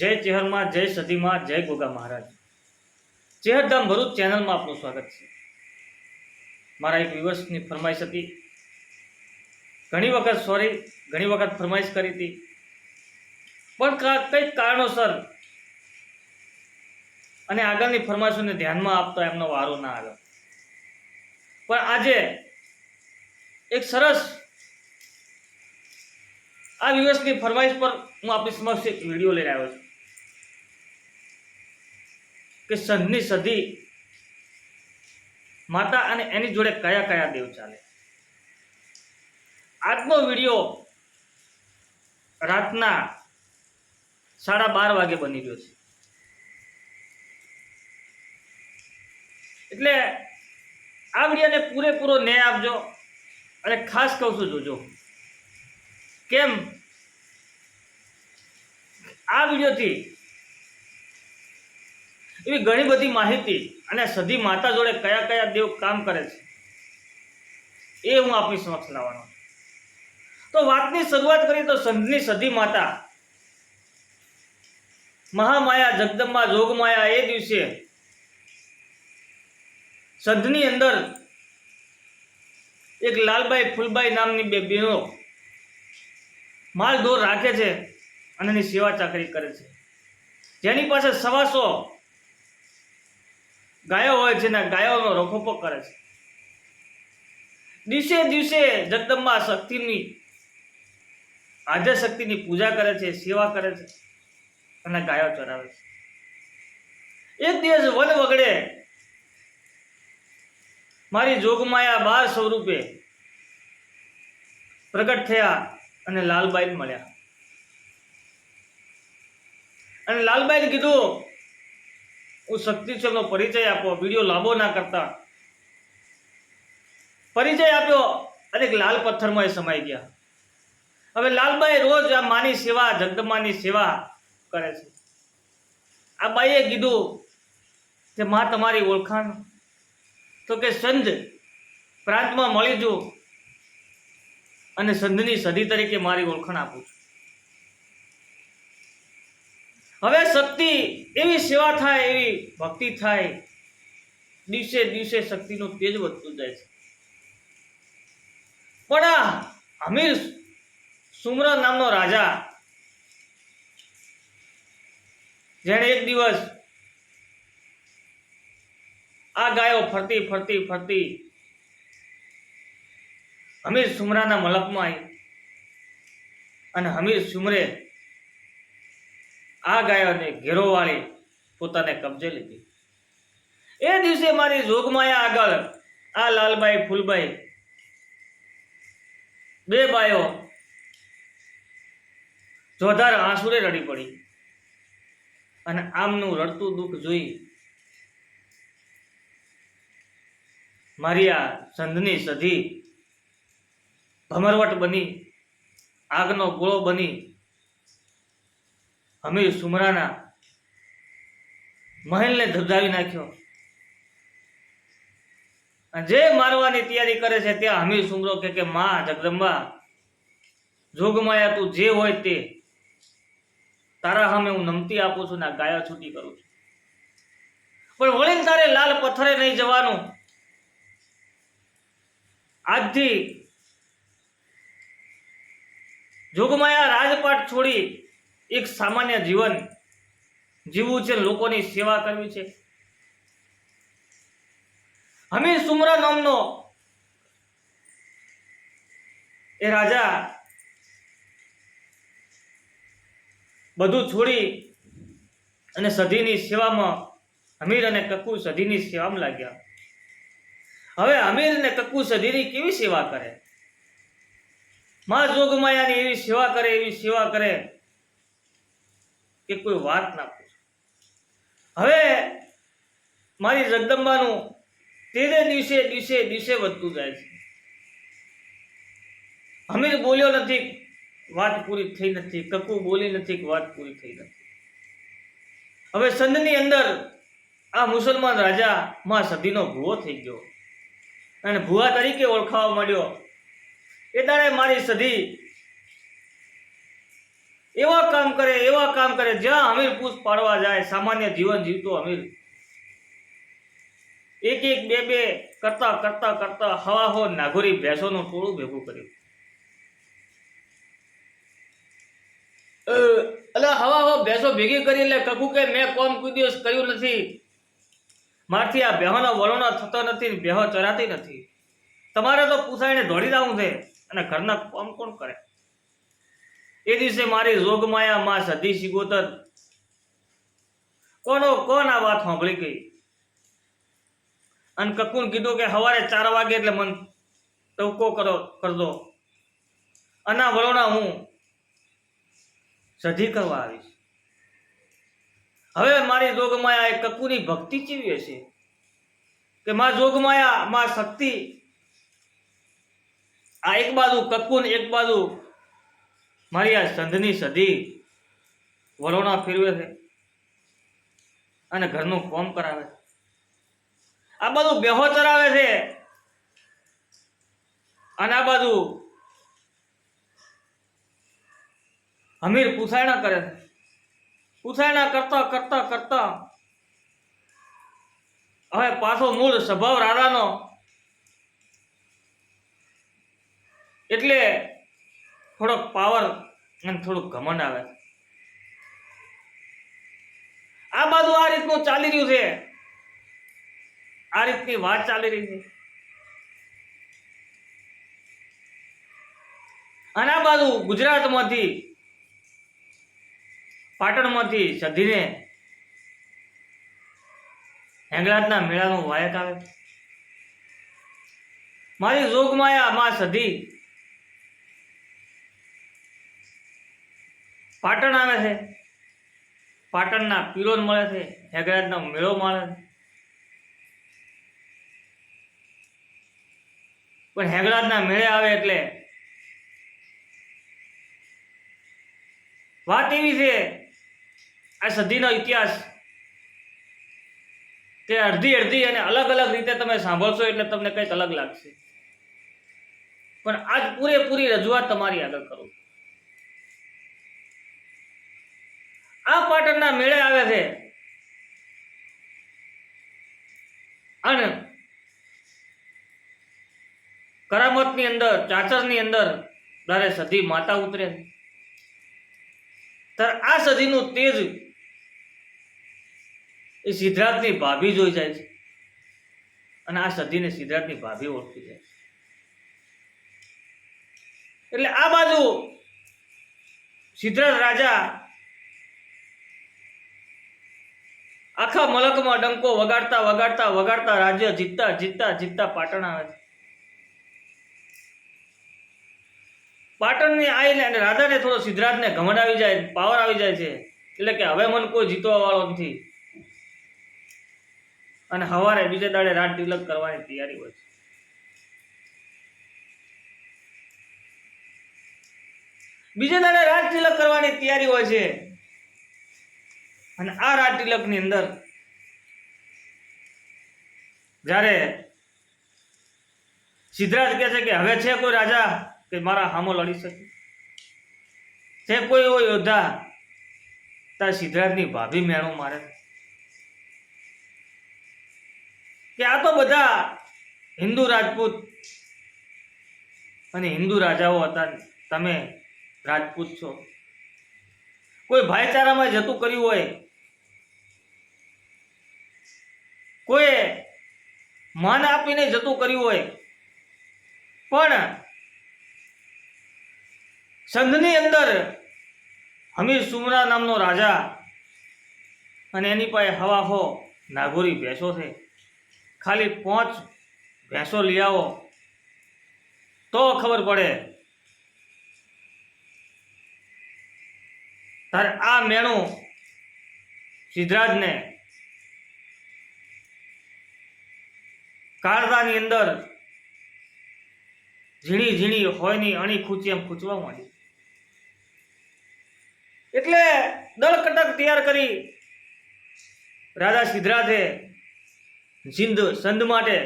જય ચેહરમાં, જય સદીમાં, જય ગોગા મહારાજ। ચેહરધામ ભરૂચ ચેનલમાં આપનું સ્વાગત છે। મારા એક વ્યુઅર્સની ફરમાઈશ હતી, ઘણી વખત ફરમાઈશ કરી હતી, પણ કંઈક કારણોસર અને આગળની ફરમાઈશોને ધ્યાનમાં આપતા એમનો વારો ના આવ્યો। પણ આજે એક સરસ આ વ્યુઅર્સની ફરમાઈશ પર હું આપણી સમક્ષ એક વિડીયો લઈને આવ્યો છું કે સંધની સદી માતા અને એની જોડે કયા કયા દેવ ચાલે। આજનો વિડીયો રાતના 12:30 વાગે બની રહ્યો છે, એટલે આ વિડીયોને પૂરેપૂરો ન્યાય આપજો અને ખાસ કહું છું જોજો। કેમ આ વિડીયોથી એવી ઘણી બધી માહિતી અને સધી માતા જોડે કયા કયા દેવ કામ કરે છે એ હું આપની સમક્ષ લાવવાનો। તો વાતની શરૂઆત કરીએ તો સંધની સધી માતા મહામાયા જગદંબા જોગમાયા એ દિવસે સંધની અંદર એક લાલબાઈ ફૂલબાઈ નામની બે બહેનો માલ ઢોર રાખે છે અને એની સેવા ચાકરી કરે છે, જેની પાસે 125 ગાયો હોય છે ને ગાયોનો રખોપો કરે છે। દિવસે દિવસે જગદંબા શક્તિની આદ્ય શક્તિની પૂજા કરે છે, સેવા કરે છે અને ગાયો ચરાવે છે। એક દિવસ વન વગડે મારી જોગમાયા 12 સ્વરૂપે પ્રગટ થયા અને લાલબાઈને મળ્યા અને લાલબાઈને કીધું, હું શક્તિ છું, એમનો પરિચય આપો। વિડીયો લાંબો ના કરતા પરિચય આપ્યો અને એક લાલ પથ્થરમાં એ સમાઈ ગયા। હવે લાલબાઈ રોજ આ માની સેવા, જગદંબાની સેવા કરે છે। આ બાઈએ કીધું કે માં તમારી ઓળખાણ? તો કે સંધ પ્રાંતમાં મળી જો અને સંધની સધી તરીકે મારી ઓળખાણ આપું છું। હવે શક્તિ એવી સેવા થાય, એવી ભક્તિ થાય, દિવસે દિવસે શક્તિનું તેજ વધતું જાય છે। પણ આ હમીર સુમરા નામનો રાજા, જેણે એક દિવસ આ ગાયો ફરતી ફરતી ફરતી હમીર સુમરાના મલકમાં આવી અને હમીર સુમરે આ ગાયોને ઘેરો વાળી પોતાને કબજે લીધી। એ દિવસે મારી જોગમાયા આગળ આ લાલબાઈ ફૂલબાઈ બે બાયો જોધાર આંસુરે રડી પડી અને આમનું રડતું દુઃખ જોઈ મારી આ સંધની સધી ભમરવટ બની, આગનો ગોળો બની હમીર સુમરાના મહેલને ધબધાવી નાખ્યો। જે મારવાની તૈયારી કરે છે ત્યાં હમીર સુમરો કે માં જગદંબા જોગમાયા, તું જે હોય તે, તારા સામે હું નમતી આપું છું ને આ ગાયો છૂટી કરું છું, પણ વળીને તારે લાલ પથ્થરે નહીં જવાનું। આજથી જોગમાયા રાજપાટ છોડી એક સામાન્ય જીવન જીવવું છે, લોકોની સેવા કરવી છે। હમીર સુમરા નામનો એ રાજા બધું છોડી અને સધીની સેવામાં, હમીર અને કક્કુ સધીની સેવામાં લાગ્યા। હવે હમીર અને કક્કુ સધીની કેવી સેવા કરે, માં જોગમાયાની એવી સેવા કરે કે કોઈ વાત ના પૂછે। હવે મારી જગદંબાનું તેરે દિવસે દિવસે દિવસે વધતું જાય છે। હમીર બોલ્યો નથી, વાત પૂરી થઈ નથી, કક્કુ બોલી નથી, વાત પૂરી થઈ નથી। હવે સંધની અંદર આ મુસલમાન રાજા માં સધીનો ભૂવો થઈ ગયો અને ભૂવા તરીકે ઓળખાવા માંડ્યો। એ દાડે મારી સધી એવા કામ કરે જ્યાં અમીર પૂછ પાડવા જાય સામાન્ય જીવન જીવતો અમીર એક બે કરતા કરતા કરતા હવા નાગોરી ભેંસોનું ટોળું ભેગું કર્યું. એટલે હવા ભેંસો ભેગી કરી એટલે કકુ કે મેં કોમ કોઈ દિવસ કર્યું નથી, મારથી આ બેહોના વલોનો થતો નથી, બેહો ચરાતી નથી, તમારે તો પૂછાઈને દોડી જવું છે અને ઘરના કામ કોણ કરે. એ દિવસે મારી જોગમાયા માં સધી સિગોતર કોણ આ વાત સાંભળી ગઈ અને કકુન કીધું કે સવારે 4 વાગે એટલે મન ટવકો કરજો અના વલોના હું સધી કરવા આવીશ. હવે મારી જોગમાયા એ કકુની ભક્તિ ચીવી હશે કે માં જોગમાયા માં શક્તિ આ એક બાજુ કકુન એક બાજુ મારી આ સંધની સધી વલોણા ફેરવે છે અને ઘરનું કામ કરાવે છે. આ બધું બેહો ચરાવે છે અને આ બાજુ અમીર પૂછાયણા કરે છે. પૂછાયણા કરતા કરતા કરતા હવે પાછો મૂળ સ્વભાવ રાધાનો એટલે થોડોક પાવર અને થોડુંક ઘમંડ આવે. આ બાજુ આ રીતનું ચાલી રહ્યું છે, આ રીતની વાત ચાલી રહી છે અને આ બાજુ ગુજરાતમાંથી પાટણમાંથી સધીને હેંગળાજના મેળાનું વાયક આવે. મારી જોગમાયા માં સધી પાટણ આવે છે, પાટણના પીરોન મળે છે, હેંગળાજનો મેળો મળે છે. પણ હેંગળાજના મેળે આવે એટલે વાત એવી છે આ સધીનો ઇતિહાસ તે અડધી અને અલગ અલગ રીતે તમે સાંભળશો એટલે તમને કંઈક અલગ લાગશે, પણ આજ પૂરેપૂરી રજૂઆત તમારી આગળ કરું. આ પાટણના મેળે આવે છે અને કરામતની અંદર ચાચરની અંદર જ્યારે સધી માતા ઉતરે ત્યારે આ સધીનું તેજ એ સિદ્ધરાજની ભાભી જોઈ જાય છે અને આ સધીને સિદ્ધરાજની ભાભી ઓળખી જાય છે. એટલે આ બાજુ સિદ્ધરાજ રાજા આખા મલકમાં ડંકો વગાડતા વગાડતા વગાડતા રાજ્ય જીતતા જીતતા જીતતા પાટણ આવે છે. પાટણની આવીને અને રાધાને થોડો સિદ્ધરાજને ઘમંડ આવી જાય, પાવર આવી જાય છે એટલે કે હવે મને કોઈ જીતવા વાળો નથી અને સવારે બીજે દાડે રાત તિલક કરવાની તૈયારી હોય છે. બીજે દાડે રાત તિલક કરવાની તૈયારી હોય છે અને આ રાત તિલકની અંદર જ્યારે સિદ્ધરાજ કહે છે કે હવે છે કોઈ રાજા કે મારા સામો લડી શકે, છે કોઈ એવો યોદ્ધા, તાર સિદ્ધરાજની ભાભી મેણું મારે કે આ તો બધા હિન્દુ રાજપૂત અને હિન્દુ રાજાઓ હતા, તમે રાજપૂત છો, કોઈ ભાઈચારામાં જતું કર્યું હોય, કોઈ માન આપીને જતું કર્યું હોય, પણ સંઘની અંદર હમીર સુમરા નામનો રાજા અને એની પાસે હવાહો નાગોરી ભેંસો છે, ખાલી 5 ભેંસો લઈ આવો તો ખબર પડે. તારે આ મેણું સિદ્ધરાજને કાળજાની અંદર ઝીણી ઝીણી હોયની અણી ખૂંચી એમ ખૂંચવા માંડી. એટલે દળ કટક તૈયાર કરી રાજા સિદ્ધરાજે સંધ માટે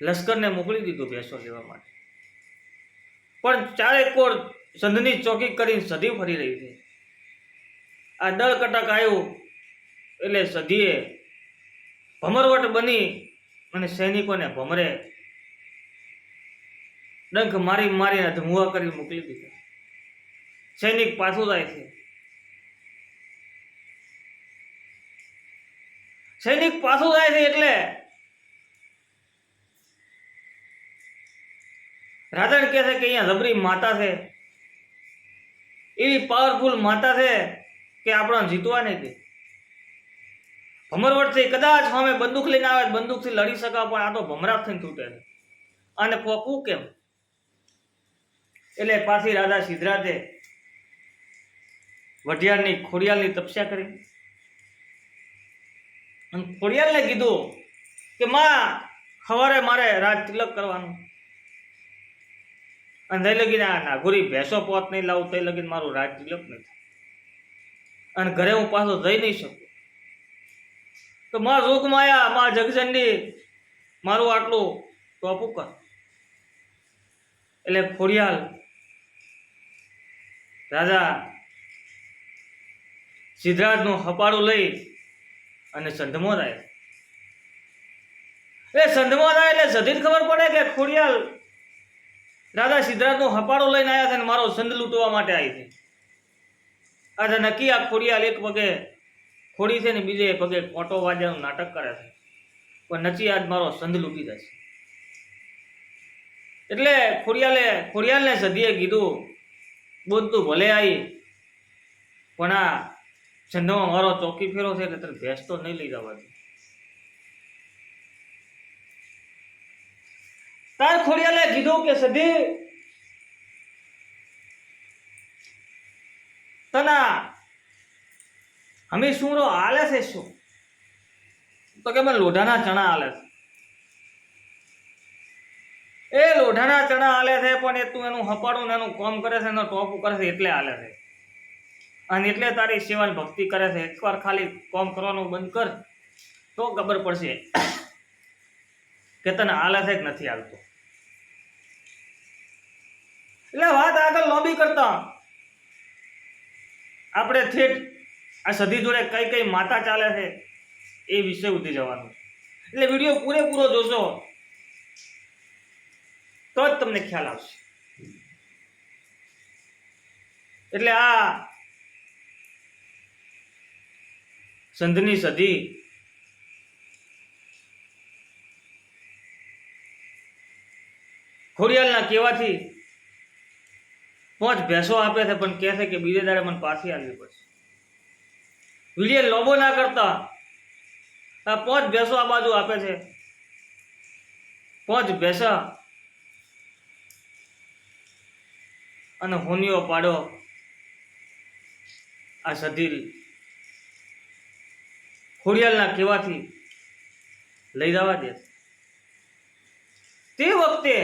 લશ્કરને મોકલી દીધું ભેંસો લેવા માટે. પણ ચારે કોર સંધની ચોકી કરીને સધી ફરી રહી છે. આ દળ કટક આવ્યું એટલે સધીએ ભમરવટ બની અને સૈનિકોને ભમરે ડંખ મારી મારીને ધમુઆ કરી મોકલી દીધા. સૈનિક પાછું જાય છે. સૈનિક પાછું જાય છે એટલે રાધણ કહે છે કે અહીંયા જબરી માતા છે, એવી પાવરફુલ માતા છે કે આપણને જીતવા નહીં દે. ભમરવટથી કદાચ સામે બંદૂક લઈને આવે બંદૂકથી લડી શકા, પણ આ તો ભમરા થઈને છૂટે છે. અને પોકવું કેમ? એટલે પાછી રાજા સિદ્ધરાજે વઢિયારની ખોડિયાલની તપસ્યા કરી અને ખોડિયાલને કીધું કે માં, સવારે મારે રાજ તિલક કરવાનું, અને થઈ લગીને આ નાગોરી ભેંસો પોત નહીં લાવું તઈ લગીને મારું રાજ તિલક નહીં થાય, અને ઘરે હું પાછો જઈ નહીં શકું. તો માં જોગ માયા, માં જગજનની, મારું આટલું ટોપું કર. એટલે ખોડિયાલ રાજા સિદ્ધરાજનું હપાડું લઈ અને સંધમોદ આવ્યા. એટલે સંધમોદ આવ્યા એટલે સધીને ખબર પડે કે ખોડિયાલ રાજા સિદ્ધરાજનું હપાડું લઈને આવ્યા છે અને મારો સંધ લૂંટવા માટે આવી છે. આજે નક્કી આ ખોડિયાલ એક પગે ખોડી છે ને બીજે પગે કોટો વાજાનું નાટક કરે છે, પણ નચી આજ મારો સંધ લૂંટી જશે. એટલે ખોડિયાલને સધીએ કીધું, બોલ તું ભલે આવી, પણ આ સંધમાં મારો ચોકી ફેરો છે એટલે તને ભેંસ તો નહીં લઈ જવા દે. તાર ખોડિયાલે કીધું કે સધી, તના અમે શું રો હાલે છે શું? તો કે મને લોઢાના ચણા હાલે છે. એ લોઢાના ચણા હાલે છે, પણ એ તું એનું હપાડું ને એનું કામ કરે છે, એનું ટોપું કરે છે એટલે હાલે છે, અને એટલે તારી સેવાની ભક્તિ કરે છે. એકવાર ખાલી કામ કરવાનું બંધ કર તો ખબર પડશે કે તને હાલે છે કે નથી હાલતો. એટલે વાત આગળ લોબી કરતા આપણે ઠેઠ આ સધી જોડે કઈ કઈ માતા ચાલે છે એ વિષય ઉધી જવાનું. એટલે વિડીયો પૂરેપૂરો જોશો તો જ તમને ખ્યાલ આવશે. એટલે આ સંધની સધી ખોડિયાલના કહેવાથી 5 ભેંસો આપે છે, પણ કહે છે કે બીજે દાડે મને પાછી આવવી પડશે. વિડીયો લોબો ના કરતા આ 5 ભેંસો આ બાજુ આપે છે. 5 ભેંસા અને હોનીઓ પાડો આ સધી ખોડિયાલના કહેવાથી લઈ જવા દે. તે વખતે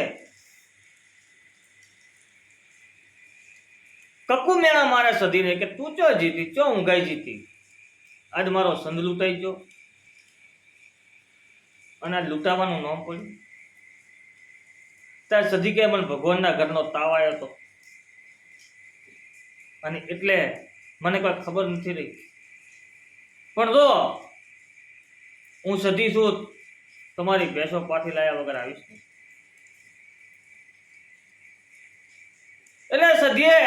કકુ મેણા મારે સધીને કે તું ચો જીતી, ચો ઊંઘાઈ જીતી, આજ મારો સંધ લૂંટાઈ ગયો અને આજ લૂંટાવાનું નામ પડ્યું. ત્યારે સધી કે મને ભગવાનના ઘરનો તાવ આવ્યો હતો અને એટલે મને કોઈ ખબર નથી રહી, પણ જો હું સધી છું, તમારી ભેંસો પાછી લાયા વગર આવીશ નહીં. એટલે સધીએ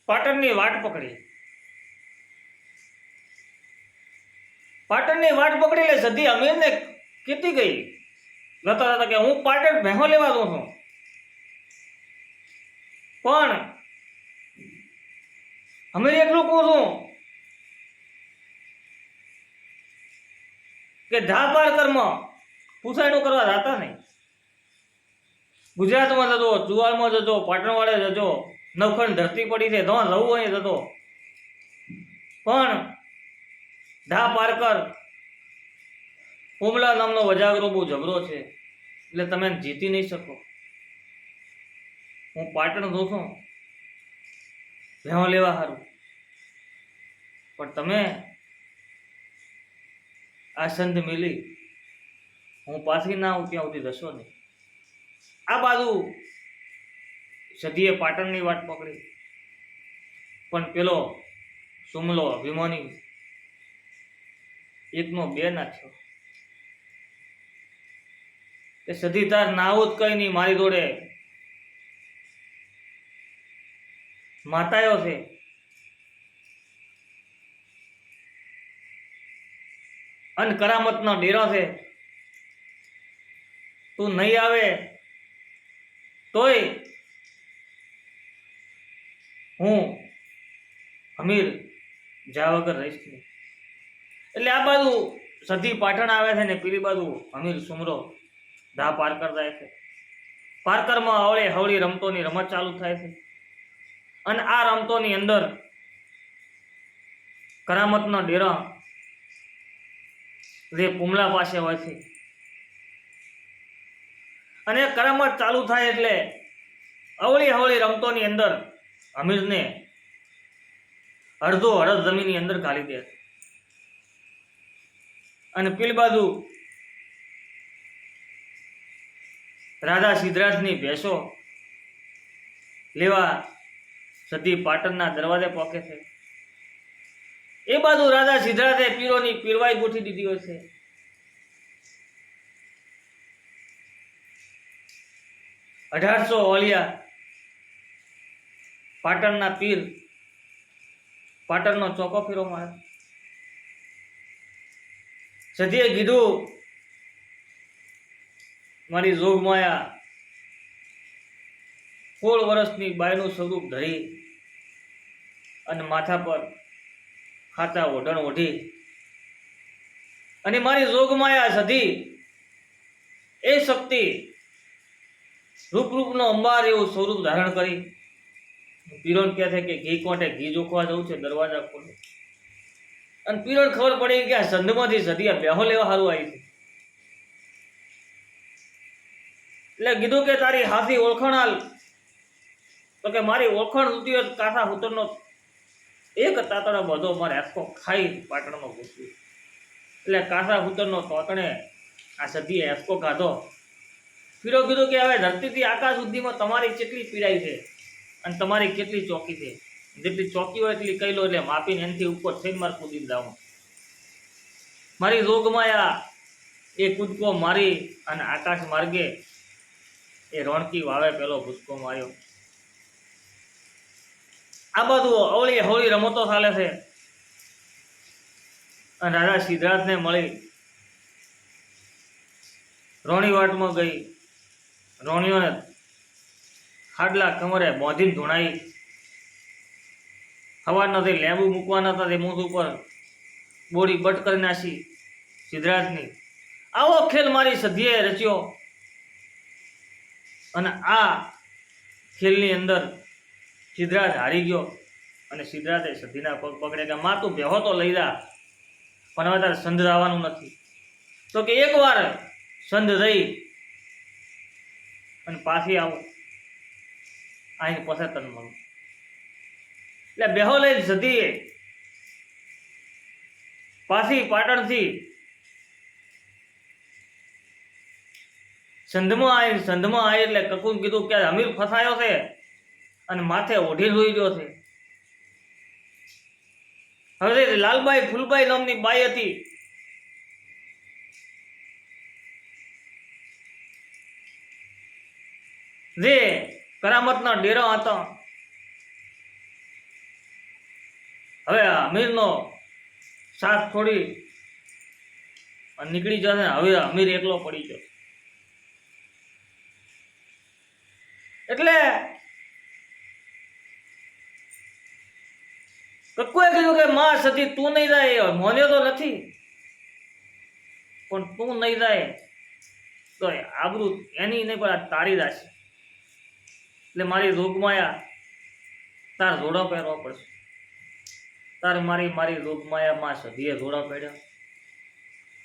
પાટણની વાટ પકડી. પાટણની વાટ પકડી એટલે સધી અમીરને કીધી ગઈ જતા હતા કે હું પાટણ ભેહો લેવા દઉં છું, પણ અમીર એટલું કહું છું કે ધા પાર કર્મ પૂછાયણું કરવા જાતા નહીં. ગુજરાતમાં જતો, ચુવાડમાં જતો, પાટણવાડે જતો, નવખંડ ધરતી પડી છે, ધોન રહું હોય જતો, પણ ધા પારકર ઉમલા નામનો વજાગરો બહુ જબરો છે, એટલે તમે જીતી નહીં શકો. હું પાટણ જોઉં છું ભેહો લેવા સારું, પણ તમે આ સંધ મિલી હું પાછી ના આવું ત્યાં સુધી જશો નહીં. આ બાજુ સધીએ પાટણની વાટ પકડી, પણ પેલો સુમલો અભિમાની એકનો બે નાખ્યો કે સધી તાર નાવું જ કઈ નહીં, મારી જોડે માતાયો છે, અને કરામતનો ડેરો છે, તું નહીં આવે તોય હું અમીર જા વગર રહીશ નહીં. એટલે આ બાજુ સધી પાટણ આવે છે ને પેલી બાજુ અમીર સુમરો ધા પારકર જાય છે. પારકરમાં હવળે હવળી રમતોની રમત ચાલુ થાય છે, અને આ રમતોની અંદર કરામતનો ડેરો જે પુમલા પાસે હોય છે, અને કરામત ચાલુ થાય એટલે અવળી હવળી રમતોની અંદર અમીરને અડધો અડધ જમીનની અંદર ગાળી દે, અને પેલી બાજુ રાજા સિદ્ધરાજની ભેંસો લેવા સધી પાટણના દરવાજે પહોંચે છે. એ બાજુ રાજા સિદ્ધરાજે પીરોની પીરવાઈ ગોઠી દીધી હોય છે. અઢારસો ઓલિયા પાટણના પીર પાટણનો ચોકો ફેરો મારે. સધીએ કીધું, મારી જોગમાયા 16 વર્ષની બાયનું સ્વરૂપ ધરી અને માથા પર ખાચા ઓઢણ ઓઢી, અને મારી જોગમાયા સધી એ શક્તિ રૂપરૂપનો અંબાર એવું સ્વરૂપ ધારણ કરી પીરોન કહે છે કે ઘી કોટે ઘી જોખવા જવું છે, દરવાજા ખોલો. અને પીરોન ખબર પડી કે આ સંધમાંથી સધી આ બેહો લેવા સારું આવી છે. એટલે કીધું કે તારી હાથી ઓળખાણ હાલ. તો કે મારી ઓળખાણ સુધી કાંઠા હુતરનો એક તાતણો બધો મારે આખો ખાઈ પાટણમાં ઘૂસ્યું. એટલે કાંઠા હુતરનો તોતણે આ સધીએ હેસકો ખાધો. પીરો કીધું કે હવે ધરતીથી આકાશ સુધીમાં તમારી કેટલી પીડાઈ છે અને તમારી કેટલી ચોકી છે, જેટલી ચોકી હોય એટલી કહી લો, એટલે માપીને એનાથી ઉપર થઈને મારે કૂદી જાઉં. મારી જોગમાયા એ કૂદકો મારી અને આકાશ માર્ગે એ રોણકી વાવે પેલો ભૂસકો માર્યો. આ બધું અવળી હવળી રમતો ચાલે છે, અને રાજા સિદ્ધરાજને મળી રોણીવાટમાં ગઈ. રોણીઓને ખાડલા કમરે બોંધીને ધૂણાઈ. સવારના તે લેબુ મૂકવાના હતા તે મૂઠ ઉપર બોડી બટ કરી નાખી સિદ્ધરાજની. આવો ખેલ મારી સધીએ રચ્યો, અને આ ખેલની અંદર સિદ્ધરાજ હારી ગયો. અને સિદ્ધરાજે સધીના પગ પકડે કે માં તું બેહો તો લઈ જા, પણ હવે તારે સંધ આવવાનું નથી. તો કે એકવાર સંધ રહી અને પાછી આવું, આઈને પછી તન મળું. એટલે બેહો લઈ સધીએ પાછી પાટણથી સંધમાં આવી એટલે કકુન કીધું કે અમીર ફસાયો છે અને માથે ઓઢી રોઈ રહ્યો છે. હવે લાલબાઈ ફૂલબાઈ નામની બાઈ હતી, જે કરામતનો ડેરો હતો. હવે અમીરનો સાથ છોડી અને નીકળી જશે. હવે અમીર એકલો પડી ગયો. એટલે કક્કુએ કીધું કે માં સતી તું નહીં જાય, મોને તો નથી, પણ તું નહીં જાય તો આબરૂ એની નહીં પણ આ તારી રાશિ. એટલે મારી જોગમાયા તાર જોડો પહેરવો પડશે. તાર મારી જોગમાયામાં સધીએ જોડો પહેર્યો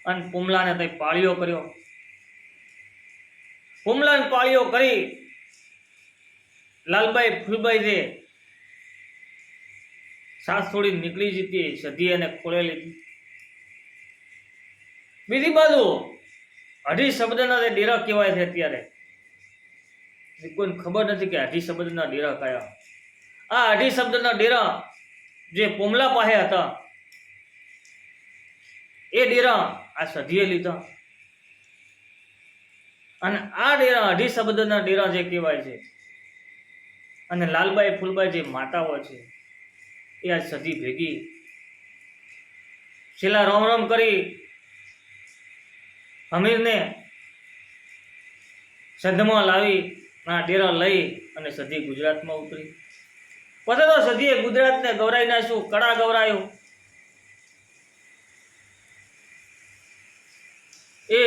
અને પુમલાને તઈ પાળીઓ કર્યો. પુમલાને પાળીઓ કરી લાલબાઈ ફૂલબાઈ જે સાસ થોડી નીકળી જતી સધી એને ખોળે લીધી. બીજી બાજુ અઢી શબ્દના જે ડેરા કહેવાય છે અત્યારે, કોઈને ખબર નથી કે અઢી શબ્દના ડેરા કયા. આ અઢી શબ્દના ડેરા જે પોમલા પાસે હતા એ ડેરા આ સધીએ લીધા. અને આ ડેરા અઢી શબ્દના ડેરા જે કહેવાય છે, અને લાલબાઈ ફૂલબાઈ જે માતાઓ છે એ આ સધી ભેગી છેલ્લા રોમ રોમ કરી હમીરને સધમાં લાવી આ ડેરા લઈ અને સધી ગુજરાતમાં ઉતરી. પછી તો સધીએ ગુજરાતને ગૌરાઈ નાખ્યું, કડા ગૌરાયું. એ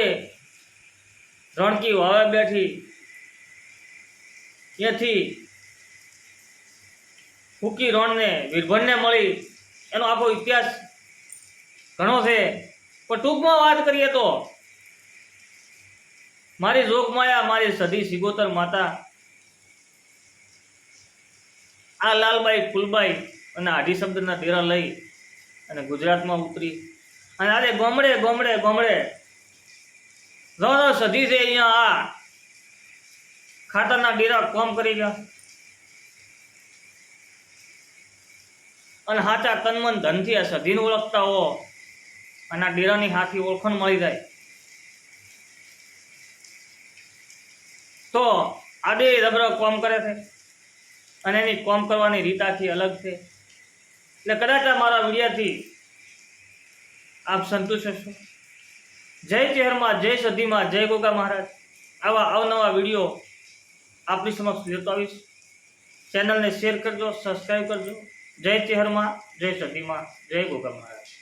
રણકી વાવે બેઠી, ત્યાંથી ફૂકી રણને વીરભણને મળી. એનો આખો ઇતિહાસ ઘણો છે, પણ ટૂંકમાં વાત કરીએ તો મારી જોગમાયા મારી સધી સિગોતર માતા આ લાલબાઈ ફૂલબાઈ અને અઢી શબ્દના ડેરા લઈ અને ગુજરાતમાં ઉતરી. અને આજે ગોમડે ગોમડે ગોમડે રો સધી છે અહીંયા આ ખાતરના ડેરા કોમ કરી ગયા. અને સાચા તનમન ધનથી આ સધીને ઓળખતા હો અને આ ડેરાની હાથી ઓળખાણ મળી જાય તો આડે રબરો કોમ કરે છે. અને એની કોમ કરવાની રીત આખી અલગ છે. એટલે કદાચ આ મારા વિડીયાથી આપ સંતુષ્ટ હશો. જય ચેહરમાં, જય સધીમાં, જય ગોગા મહારાજ. આવા અવનવા વિડીયો આપની સમક્ષ લેતો આવીશ. ચેનલને શેર કરજો, સબસ્ક્રાઈબ કરજો. જય ચેહરમાં, જય સધીમાં, જય ગોગા મહારાજ.